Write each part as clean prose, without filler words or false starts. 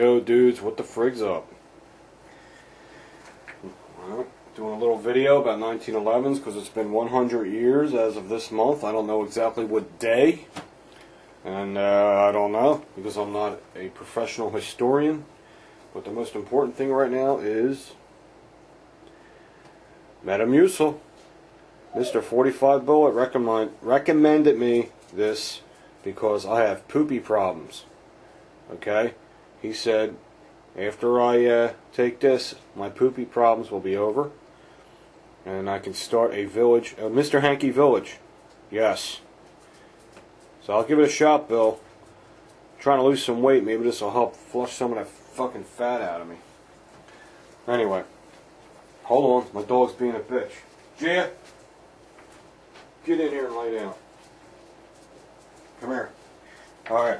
Yo dudes, what the frig's up? Well, doing a little video about 1911s because it's been 100 years as of this month. I don't know exactly what day, and I don't know because I'm not a professional historian. But the most important thing right now is Metamucil. Mr. 45 Bullet recommended me this because I have poopy problems. Okay? He said, after I take this, my poopy problems will be over, and I can start a village, Mr. Hanky Village. Yes. So I'll give it a shot, Bill. I'm trying to lose some weight. Maybe this will help flush some of that fucking fat out of me. Anyway, hold on. My dog's being a bitch. Gia, get in here and lay down. Come here. All right.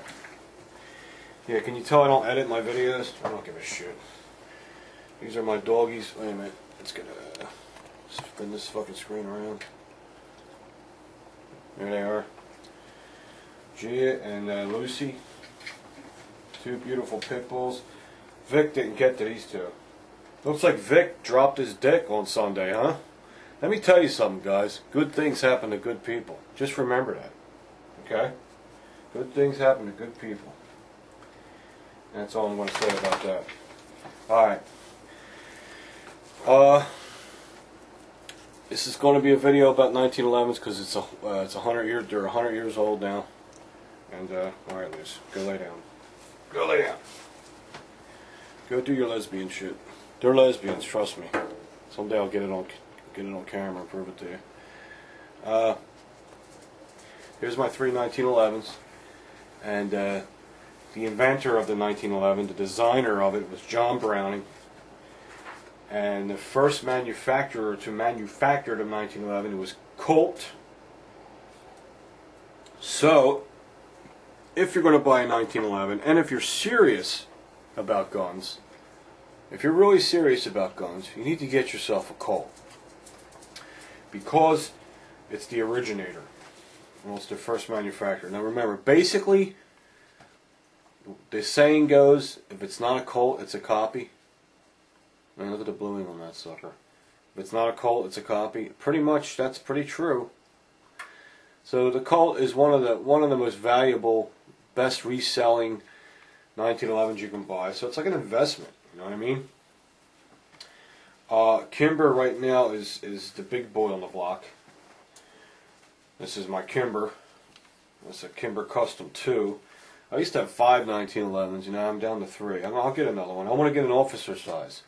Yeah, can you tell I don't edit my videos? I don't give a shit. These are my doggies. Wait a minute. Let's get spin this fucking screen around. There they are. Gia and Lucy. Two beautiful pit bulls. Vic didn't get to these two. Looks like Vic dropped his dick on Sunday, huh? Let me tell you something, guys. Good things happen to good people. Just remember that. Okay? Good things happen to good people. That's all I'm going to say about that. Alright. This is going to be a video about 1911s because it's 100 years. They're 100 years old now. And alright, Liz, go lay down. Go lay down. Go do your lesbian shit. They're lesbians, trust me. Someday I'll get it on camera and prove it to you. Here's my three 1911s, and the inventor of the 1911, the designer of it, was John Browning. And the first manufacturer to manufacture the 1911 was Colt. So, if you're going to buy a 1911, and if you're serious about guns, if you're really serious about guns, you need to get yourself a Colt. Because it's the originator. Well, it's the first manufacturer. Now remember, basically, the saying goes, if it's not a Colt, it's a copy. And look at the bluing on that sucker. If it's not a Colt, it's a copy. Pretty much, that's pretty true. So the Colt is one of the most valuable, best reselling 1911s you can buy. So it's like an investment. You know what I mean? Kimber right now is the big boy on the block. This is my Kimber. It's a Kimber Custom 2. I used to have 5 1911s, you know, I'm down to 3. I'll get another one. I want to get an officer size.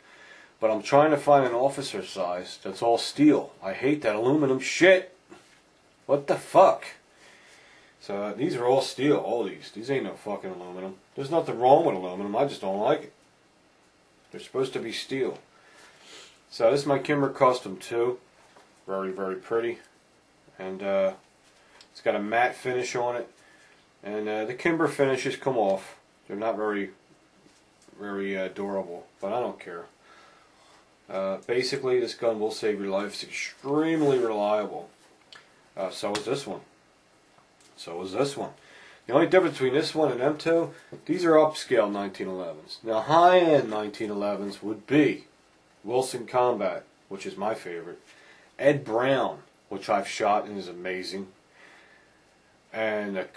But I'm trying to find an officer size that's all steel. I hate that aluminum shit. What the fuck? So these are all steel, all these. These ain't no fucking aluminum. There's nothing wrong with aluminum, I just don't like it. They're supposed to be steel. So this is my Kimber Custom 2. Very, very pretty. And it's got a matte finish on it. And the Kimber finishes come off. They're not very durable, but I don't care. Basically, this gun will save your life. It's extremely reliable. So is this one. So is this one. The only difference between this one and them two, these are upscale 1911s. Now, high-end 1911s would be Wilson Combat, which is my favorite. Ed Brown, which I've shot and is amazing. And,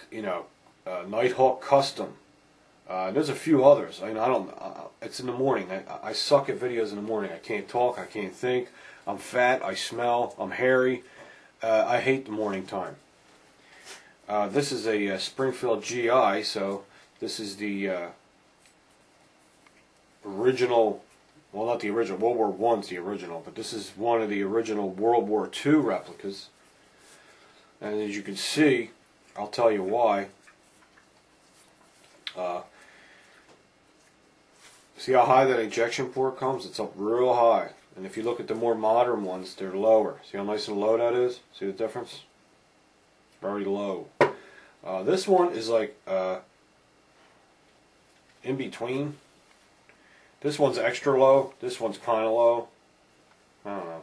Nighthawk Custom. There's a few others. I don't. It's in the morning. I suck at videos in the morning. I can't talk. I can't think. I'm fat. I smell. I'm hairy. I hate the morning time. This is a Springfield Gi. So this is the original. Well, not the original. World War I's the original, but this is one of the original World War II replicas. And as you can see, I'll tell you why. See how high that ejection port comes? It's up real high. And if you look at the more modern ones, they're lower. See how nice and low that is? See the difference? Very low. This one is like in between. This one's extra low. This one's kind of low. I don't know.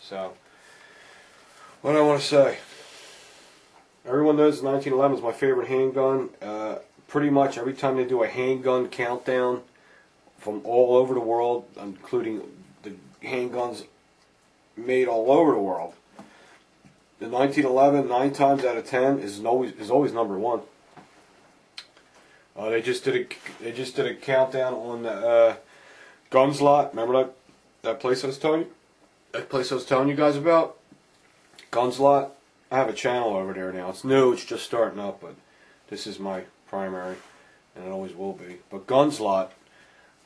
So, what do I want to say? Everyone knows 1911 is my favorite handgun. pretty much every time they do a handgun countdown from all over the world, including the handguns made all over the world, the 1911 9 times out of 10 is always number one. They just did a countdown on the Guns Lot. Remember that place I was telling you? That place I was telling you guys about? Guns Lot. I have a channel over there now. It's new. It's just starting up, but this is my primary, and it always will be. But Guns Lot.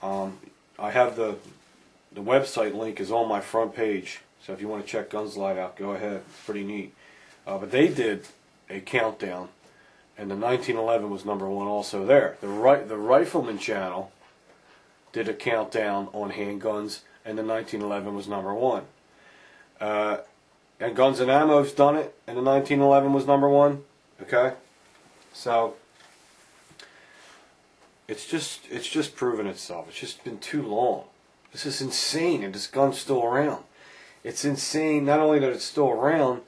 I have the website link is on my front page. So if you want to check Guns Lot out, go ahead. It's pretty neat. But they did a countdown. And the 1911 was number one also there. The Rifleman channel did a countdown on handguns, and the 1911 was number one. And Guns and Ammo's done it, and the 1911 was number one. Okay, so it's just proven itself. It's just been too long. This is insane, and this gun's still around. It's insane. Not only that it's still around,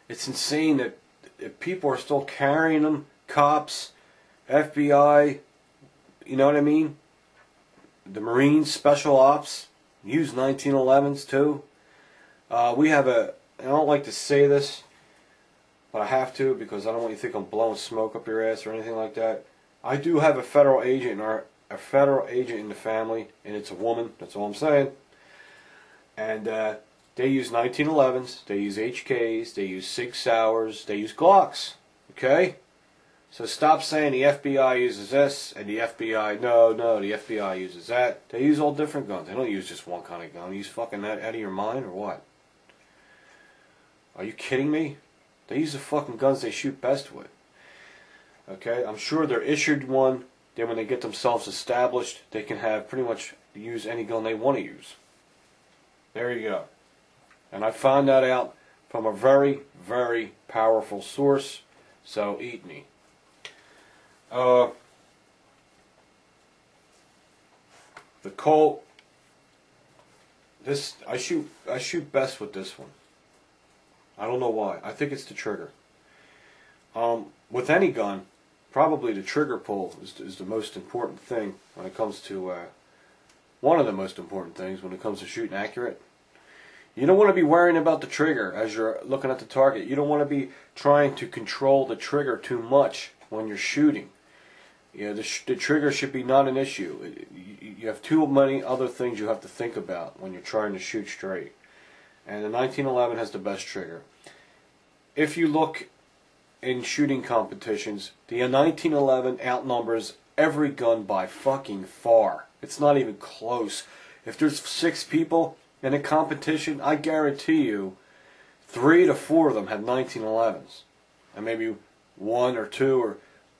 it's insane that people are still carrying them. Cops, FBI, you know what I mean? The Marines, Special Ops, use 1911s too. We have I don't like to say this, but I have to because I don't want you to think I'm blowing smoke up your ass or anything like that. I do have a federal agent in the family, and it's a woman, that's all I'm saying. And they use 1911s, they use HKs, they use Sig Sauers, they use Glocks, okay? So stop saying the FBI uses this and the FBI, no, the FBI uses that. They use all different guns. They don't use just one kind of gun. They use fucking that out of your mind or what? Are you kidding me? They use the fucking guns they shoot best with. Okay, I'm sure they're issued one. Then when they get themselves established, they can have pretty much use any gun they want to use. There you go. And I found that out from a very, very powerful source. So eat me. The Colt. I shoot best with this one. I don't know why. I think it's the trigger. With any gun, probably the trigger pull is the most important thing when it comes to one of the most important things when it comes to shooting accurate. You don't want to be worrying about the trigger as you're looking at the target. You don't want to be trying to control the trigger too much when you're shooting. You know, the trigger should be not an issue. You have too many other things you have to think about when you're trying to shoot straight. And the 1911 has the best trigger. If you look in shooting competitions, the 1911 outnumbers every gun by fucking far. It's not even close. If there's 6 people in a competition, I guarantee you 3 to 4 of them have 1911s. And maybe 1 or 2 or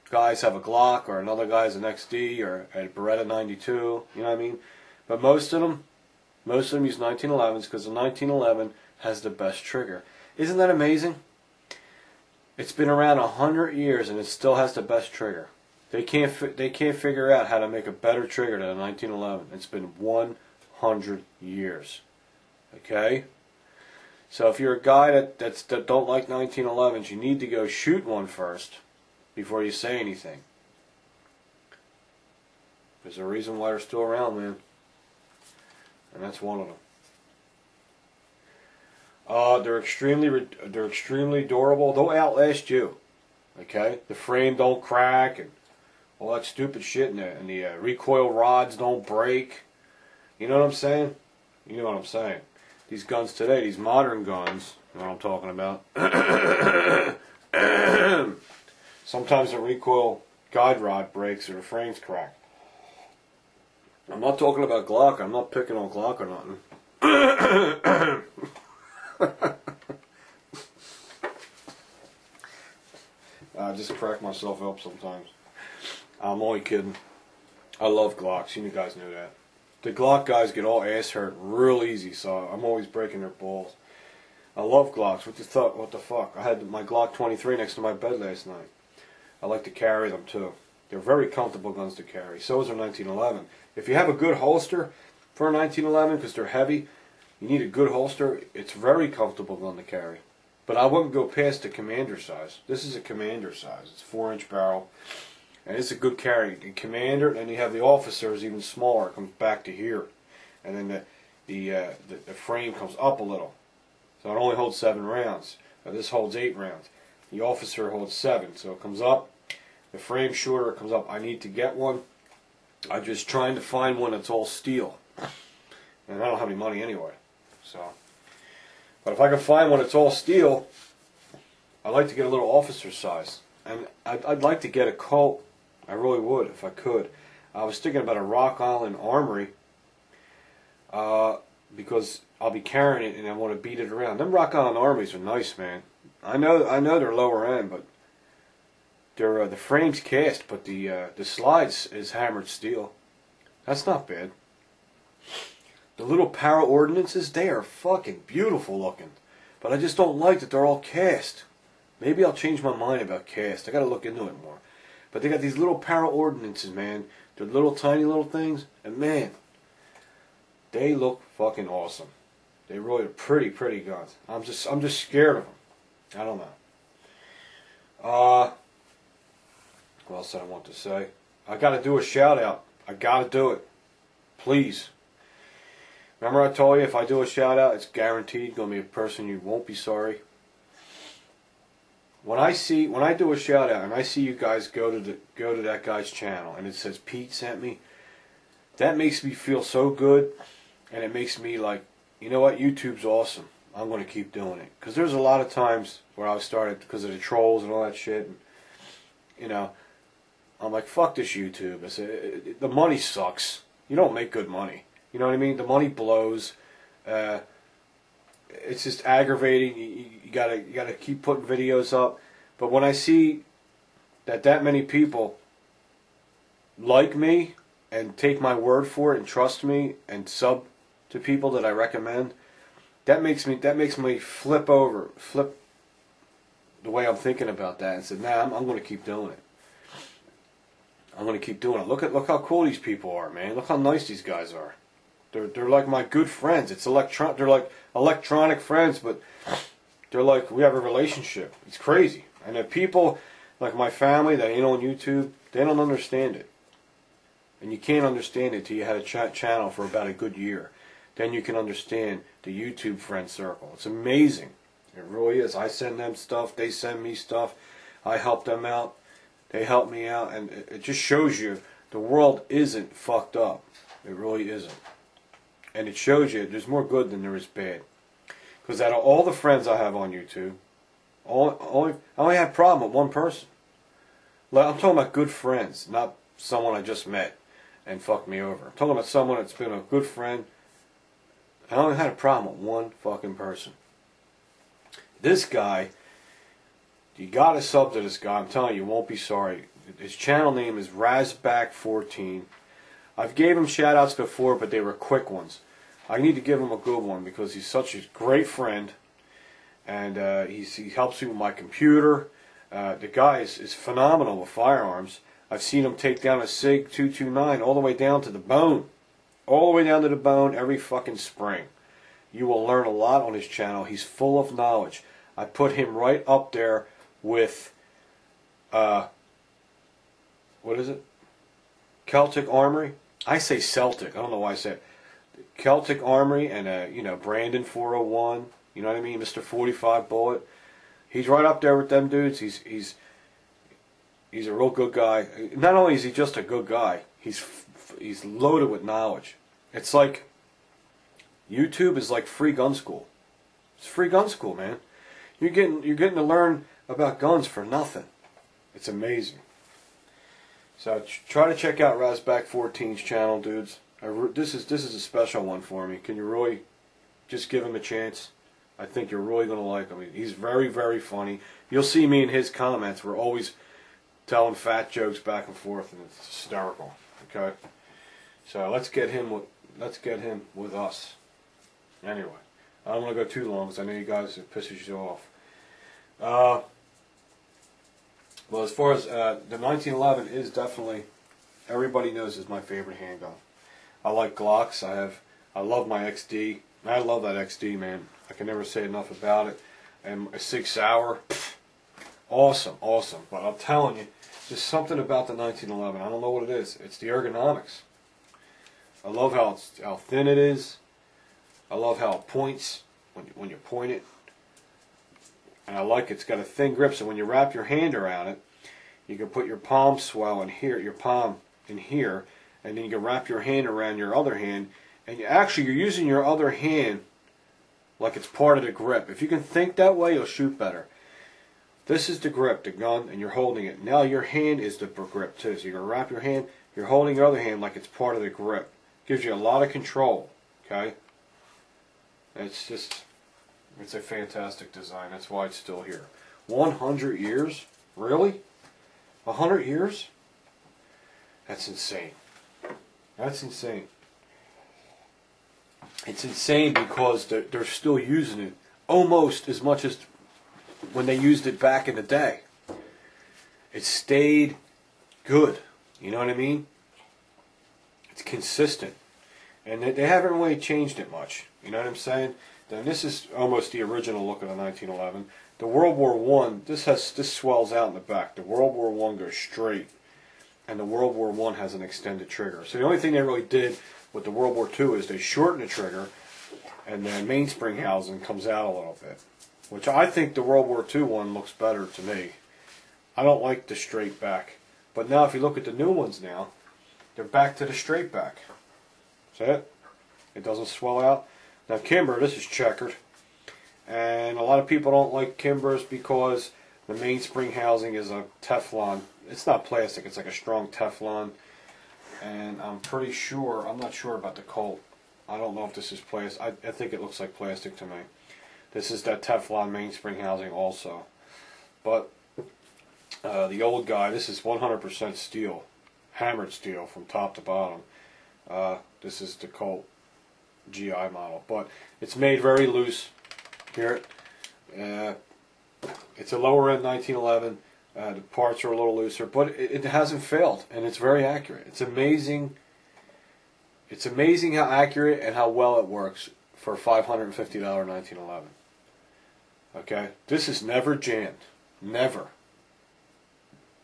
guys have a Glock, or another guy's an XD, or a Beretta 92, you know what I mean? But most of them use 1911s because the 1911 has the best trigger. Isn't that amazing? It's been around 100 years and it still has the best trigger. They can't figure out how to make a better trigger than a 1911. It's been 100 years. Okay? So if you're a guy that don't like 1911s, you need to go shoot one first before you say anything. There's a reason why they're still around, man. And that's one of them. They're extremely durable. They'll outlast you. Okay? The frame don't crack and all that stupid shit, and the recoil rods don't break. You know what I'm saying? You know what I'm saying. These guns today, these modern guns, you know what I'm talking about. Sometimes the recoil guide rod breaks or the frames crack. I'm not talking about Glock. I'm not picking on Glock or nothing. I just crack myself up sometimes. I'm only kidding. I love Glocks. You guys know that. The Glock guys get all ass hurt real easy, so I'm always breaking their balls. I love Glocks. What the fuck? I had my Glock 23 next to my bed last night. I like to carry them too. They're very comfortable guns to carry. So is a 1911. If you have a good holster for a 1911, because they're heavy, you need a good holster. It's a very comfortable gun to carry. But I wouldn't go past the commander size. This is a commander size. It's 4-inch barrel. and it's a good carry. The commander, and you have the officer is even smaller. It comes back to here, and then the frame comes up a little, so it only holds 7 rounds. Now this holds 8 rounds. The officer holds 7, so it comes up. The frame shorter, it comes up. I need to get one. I'm just trying to find one that's all steel, and I don't have any money anyway. So, but if I can find one that's all steel, I'd like to get a little officer size, and I'd like to get a Colt. I really would if I could. I was thinking about a Rock Island Armory, because I'll be carrying it and I want to beat it around. Them Rock Island Armories are nice, man. I know they're lower end, but they're the frame's cast, but the slides is hammered steel. That's not bad. The little power ordinances, they are fucking beautiful looking, but I just don't like that they're all cast. Maybe I'll change my mind about cast. I got to look into it more. But they got these little power ordinances, man. They're little tiny little things, and man, they look fucking awesome. They really are pretty guns. I'm just scared of them. I don't know. What else did I want to say? I got to do a shout out. I got to do it. Please. Remember I told you if I do a shout out, it's guaranteed going to be a person you won't be sorry. When I do a shout out and I see you guys go to that guy's channel and it says Pete sent me, that makes me feel so good, and it makes me like, you know what, YouTube's awesome. I'm going to keep doing it. Because there's a lot of times where I started because of the trolls and all that shit. And, you know, I'm like, fuck this YouTube. I said, the money sucks. You don't make good money. You know what I mean? The money blows. It's just aggravating. You gotta keep putting videos up. But when I see that many people like me and take my word for it and trust me and sub to people that I recommend, that makes me flip the way I'm thinking about that and say, nah, I'm going to keep doing it. I'm going to keep doing it. Look how cool these people are, man. Look how nice these guys are. They're like my good friends. They're like electronic friends, but they're like, we have a relationship. It's crazy. And the people like my family that ain't on YouTube, they don't understand it. And you can't understand it till you had a channel for about a good year. Then you can understand the YouTube friend circle. It's amazing. It really is. I send them stuff. They send me stuff. I help them out. They help me out. And it just shows you the world isn't fucked up. It really isn't. And it shows you there's more good than there is bad. Because out of all the friends I have on YouTube, I only have a problem with one person. Like, I'm talking about good friends, not someone I just met and fucked me over. I'm talking about someone that's been a good friend. I only had a problem with one fucking person. This guy, you gotta sub to this guy. I'm telling you, you won't be sorry. His channel name is Razback14. I've gave him shout-outs before, but they were quick ones. I need to give him a good one because he's such a great friend, and he helps me with my computer. The guy is phenomenal with firearms. I've seen him take down a SIG 229 all the way down to the bone. All the way down to the bone every fucking spring. You will learn a lot on his channel. He's full of knowledge. I put him right up there with, what is it? Celtic Armory? I say Celtic. I don't know why I say it. Celtic Armory and, you know, Brandon 401. You know what I mean? Mr. 45 Bullet. He's right up there with them dudes. He's a real good guy. Not only is he just a good guy, he's loaded with knowledge. It's like YouTube is like free gun school. It's free gun school, man. You're getting to learn about guns for nothing. It's amazing. So try to check out Razback14's channel, dudes. This is a special one for me. Can you really just give him a chance? I think you're really going to like him. He's very, very funny. You'll see me in his comments. We're always telling fat jokes back and forth, and it's hysterical. Okay, so let's get him with us. Anyway, I don't want to go too long because I know you guys, it pisses you off. Well, as far as the 1911 is definitely, everybody knows is my favorite handgun. I like Glocks. I love my XD. I love that XD, man. I can never say enough about it. And a 6 Sauer, awesome. But I'm telling you, Just something about the 1911. I don't know what it is. It's the ergonomics. I love how thin it is. I love how it points when you point it. And I like it's got a thin grip, so when you wrap your hand around it, you can put your palm swell in here, your palm in here, and then you can wrap your hand around your other hand, and you're using your other hand like it's part of the grip. If you can think that way, you'll shoot better. This is the grip, the gun, and you're holding it. Now your hand is the grip too, so you're going to wrap your hand, you're holding your other hand like it's part of the grip. Gives you a lot of control, okay? It's a fantastic design. That's why it's still here. 100 years? Really? 100 years? That's insane. That's insane. It's insane because they're still using it almost as much as when they used it back in the day. It stayed good. You know what I mean? It's consistent. And they haven't really changed it much. You know what I'm saying? Then this is almost the original look of the 1911. The World War I, this swells out in the back. The World War I goes straight, and the World War I has an extended trigger. So the only thing they really did with the World War II is they shortened the trigger, and then mainspring housing comes out a little bit, which I think the World War II one looks better to me. I don't like the straight back, but now if you look at the new ones now, they're back to the straight back. See it? It doesn't swell out. Now Kimber, this is checkered, and a lot of people don't like Kimbers because the mainspring housing is a Teflon. It's not plastic, it's like a strong Teflon, and I'm not sure about the Colt. I don't know if this is plastic. I think it looks like plastic to me. This is that Teflon mainspring housing also. But the old guy, this is 100% steel, hammered steel from top to bottom. This is the Colt GI model, but it's made very loose. Here, it's a lower end 1911. The parts are a little looser, but it hasn't failed, and it's very accurate. It's amazing. It's amazing how accurate and how well it works for a $550 1911. Okay, this is never jammed, never.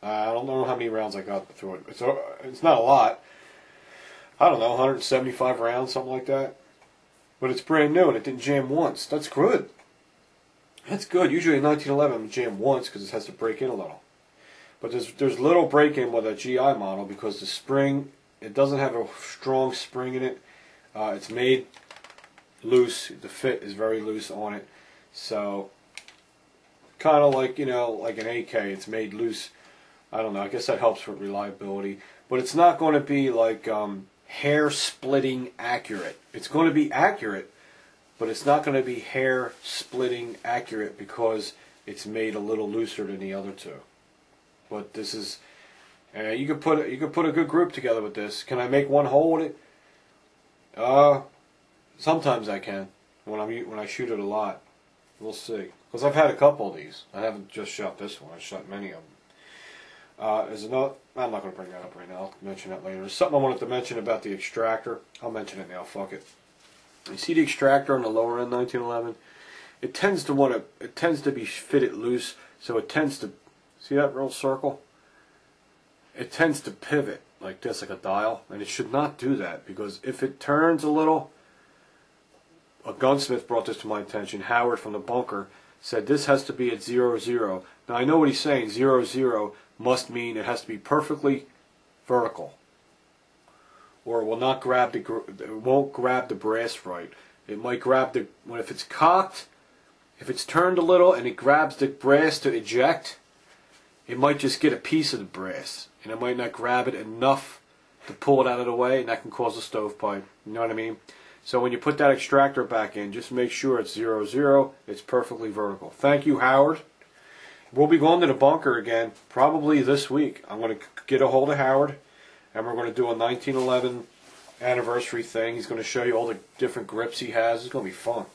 I don't know how many rounds I got through it. It's not a lot. I don't know, 175 rounds, something like that. But it's brand new and it didn't jam once. That's good. That's good. Usually in 1911 it jam once because it has to break in a little. But there's little break in with a GI model because the spring, it doesn't have a strong spring in it. It's made loose. The fit is very loose on it. So kind of like, you know, like an AK, it's made loose. I don't know, I guess that helps with reliability. But it's not going to be like hair splitting accurate. It's going to be accurate, but it's not going to be hair splitting accurate because it's made a little looser than the other two. But this is, you could put a good group together with this. Can I make one hole with it? Sometimes I can when I shoot it a lot. We'll see. Because I've had a couple of these. I haven't just shot this one. I've shot many of them. There's another. I'm not going to bring that up right now. I'll mention that later. There's something I wanted to mention about the Extractor. I'll mention it now. Fuck it. You see the Extractor on the lower end 1911? It tends to be fitted loose, so it tends to, see that real circle? It tends to pivot like this, like a dial, and it should not do that because if it turns a little, a gunsmith brought this to my attention. Howard from the bunker said this has to be at 0-0. Now I know what he's saying. 0-0 must mean it has to be perfectly vertical, or it will not grab it won't grab the brass right. It might grab if it's cocked, if it's turned a little and it grabs the brass to eject, it might just get a piece of the brass, and it might not grab it enough to pull it out of the way, and that can cause a stovepipe. You know what I mean? So when you put that Extractor back in, just make sure it's 0-0. It's perfectly vertical. Thank you, Howard. We'll be going to the bunker again, probably this week. I'm going to get a hold of Howard, and we're going to do a 1911 anniversary thing. He's going to show you all the different grips he has. It's going to be fun.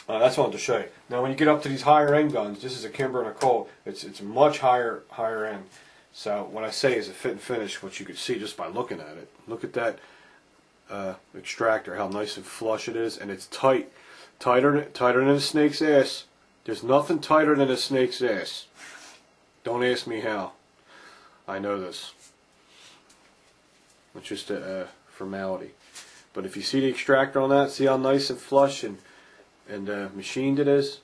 That's what I wanted to show you. Now, when you get up to these higher end guns, this is a Kimber and a Colt. It's much higher end. So what I say is a fit and finish, which you could see just by looking at it. Look at that Extractor, how nice and flush it is, and it's tight, tighter than a snake's ass. There's nothing tighter than a snake's ass. Don't ask me how. I know this. It's just a formality. But if you see the extractor on that, see how nice and flush and machined it is?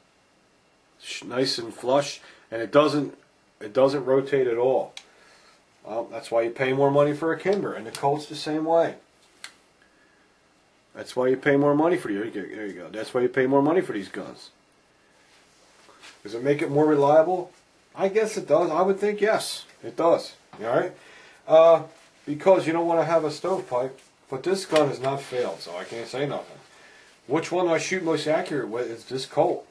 Nice and flush, and it doesn't rotate at all. Well, that's why you pay more money for a Kimber, and the Colt's the same way. That's why you pay more money for these. There you go. That's why you pay more money for these guns. Does it make it more reliable? I guess it does. I would think yes, it does. All right, because you don't want to have a stovepipe. But this gun has not failed, so I can't say nothing. Which one I shoot most accurate with is this Colt.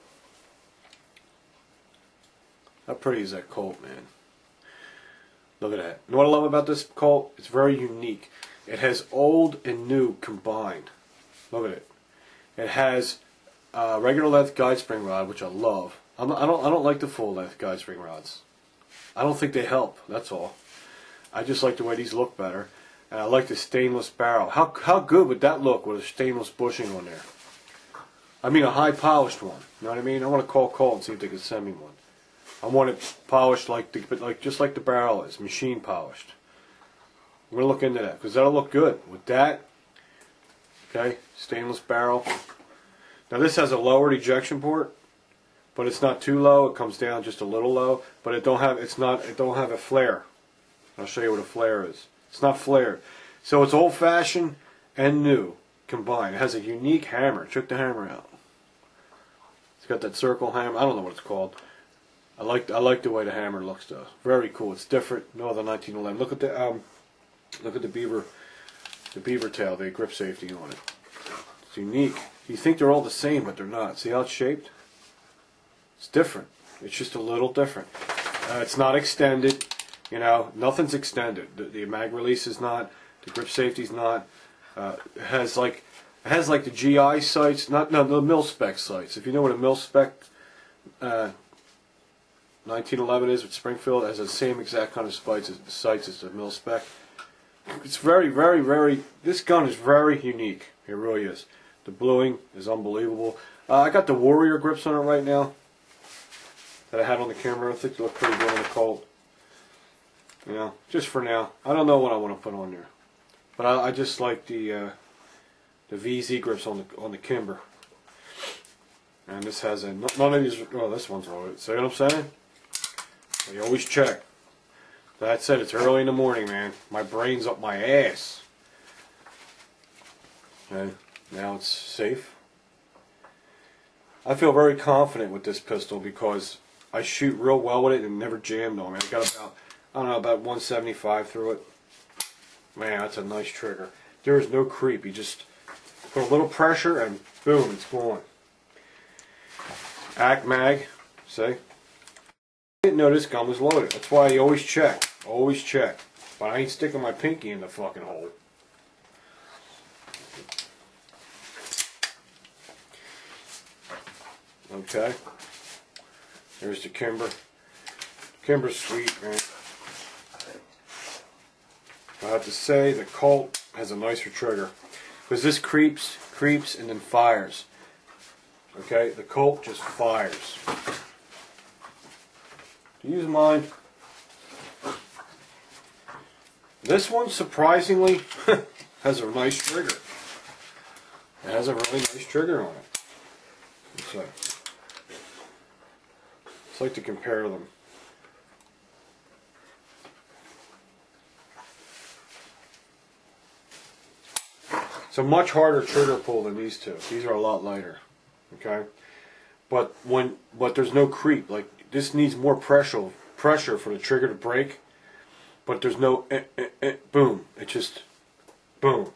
How pretty is that Colt, man? Look at that. You know what I love about this Colt? It's very unique. It has old and new combined. Look at it. It has regular length guide spring rod, which I love. I don't like the full length guide spring rods. I don't think they help. That's all. I just like the way these look better, and I like the stainless barrel. How good would that look with a stainless bushing on there? I mean, a high polished one. You know what I mean? I want to call Colt and see if they can send me one. I want it polished just like the barrel is, machine polished. I'm gonna look into that because that'll look good with that. Okay, stainless barrel. Now this has a lowered ejection port, but it's not too low. It comes down just a little low, but it don't have a flare. I'll show you what a flare is. It's not flared, so it's old-fashioned and new combined. It has a unique hammer. Check the hammer out. It's got that circle hammer. I don't know what it's called. I like the way the hammer looks though. Very cool. It's different. No other 1911. Look at the beaver tail, the grip safety on it. It's unique. You think they're all the same, but they're not. See how it's shaped? It's different. It's just a little different. It's not extended. You know, nothing's extended. The mag release is not. The grip safety's not. It has like the GI sights, the mil spec sights. If you know what a mil spec 1911 is with Springfield, it has the same exact kind of sights as the mil spec. It's very, very, very. This gun is very unique. It really is. The bluing is unbelievable. I got the Warrior grips on it right now that I had on the camera. I think they look pretty good on the Colt. You know, just for now. I don't know what I want to put on there, but I just like the VZ grips on the Kimber. And this has a none of these. Oh, this one's loaded. See what I'm saying? So you always check. That said, it's early in the morning, man. My brain's up my ass. Okay, now it's safe. I feel very confident with this pistol because I shoot real well with it and never jammed on me. I got about 175 through it. Man, that's a nice trigger. There is no creep. You just put a little pressure and boom, it's gone. Act mag, see? I didn't know this gun was loaded. That's why you always check. Always check. But I ain't sticking my pinky in the fucking hole. Okay. There's the Kimber. Kimber's sweet, man. I have to say the Colt has a nicer trigger. Because this creeps, and then fires. Okay? The Colt just fires. Use mine. This one, surprisingly, has a nice trigger. It has a really nice trigger on it. Let's like to compare them. It's a much harder trigger pull than these two. These are a lot lighter. Okay? But there's no creep. Like, this needs more pressure for the trigger to break, but there's no boom. It just boom.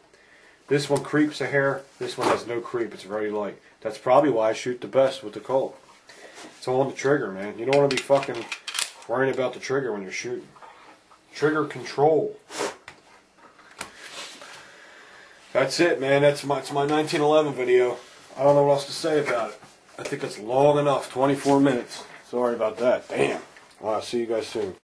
This one creeps a hair. This one has no creep. It's very light. That's probably why I shoot the best with the Colt. It's all on the trigger, man. You don't want to be fucking worrying about the trigger when you're shooting. Trigger control. That's it, man. It's my 1911 video. I don't know what else to say about it. I think it's long enough. 24 minutes. Sorry about that. Damn. Well, I'll see you guys soon.